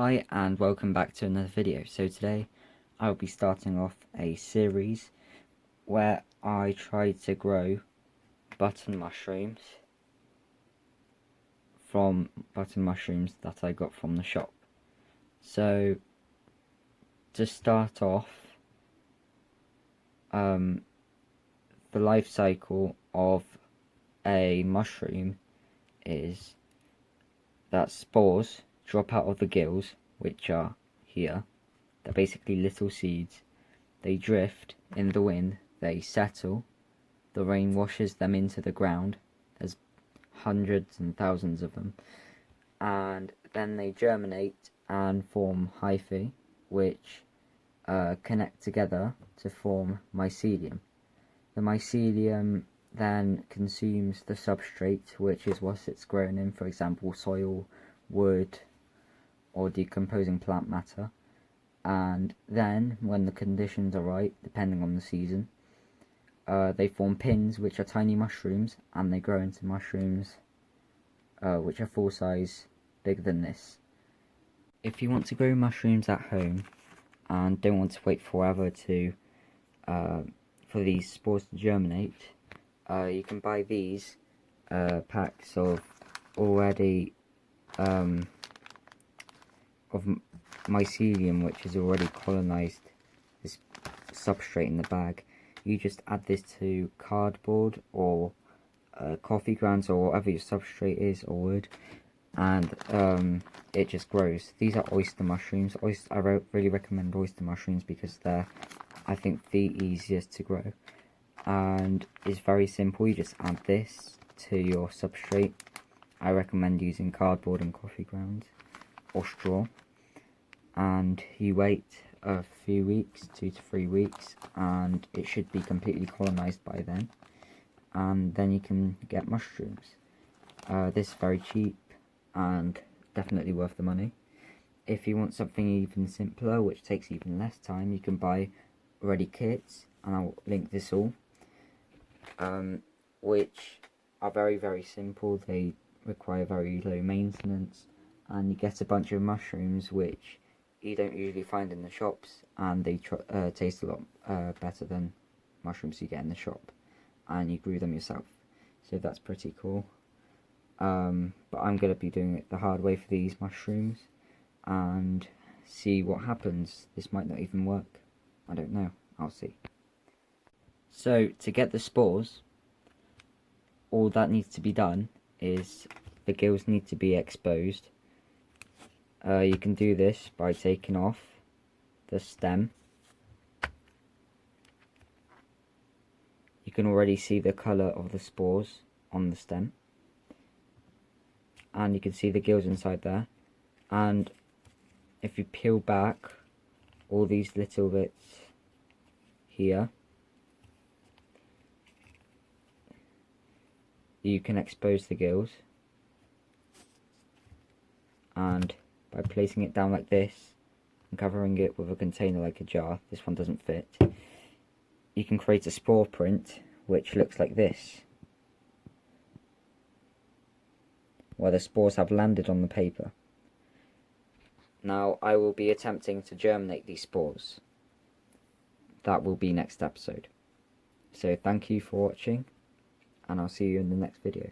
Hi and welcome back to another video. So today I'll be starting off a series where I try to grow button mushrooms that I got from the shop. So to start off, the life cycle of a mushroom is that spores drop out of the gills, which are here. They're basically little seeds. They drift in the wind, they settle, the rain washes them into the ground. There's hundreds and thousands of them. And then they germinate and form hyphae, which connect together to form mycelium. The mycelium then consumes the substrate, which is what it's grown in, for example, soil, wood, or decomposing plant matter. And then, when the conditions are right, depending on the season, they form pins, which are tiny mushrooms, and they grow into mushrooms which are full size, bigger than this. If you want to grow mushrooms at home and don't want to wait forever for these spores to germinate, you can buy these packs of already of mycelium, which has already colonized this substrate in the bag. You just add this to cardboard or coffee grounds or whatever your substrate is, or wood, and it just grows. These are oyster mushrooms. I really recommend oyster mushrooms because they're, I think, the easiest to grow, and it's very simple. You just add this to your substrate. I recommend using cardboard and coffee grounds or straw, and you wait a few weeks, 2 to 3 weeks, and it should be completely colonized by then, and then you can get mushrooms. This is very cheap and definitely worth the money. If you want something even simpler, which takes even less time, you can buy ready kits, and I'll link this all, which are very simple. They require very low maintenance, and you get a bunch of mushrooms which you don't usually find in the shops, and they taste a lot better than mushrooms you get in the shop, and you grew them yourself, so that's pretty cool. But I'm going to be doing it the hard way for these mushrooms and see what happens. This might not even work, I don't know, I'll see. So to get the spores, all that needs to be done is the gills need to be exposed. You can do this by taking off the stem. You can already see the colour of the spores on the stem, and you can see the gills inside there. And if you peel back all these little bits here, you can expose the gills, and by placing it down like this and covering it with a container like a jar, this one doesn't fit, you can create a spore print which looks like this, where the spores have landed on the paper. Now I will be attempting to germinate these spores. That will be next episode. So thank you for watching, and I'll see you in the next video.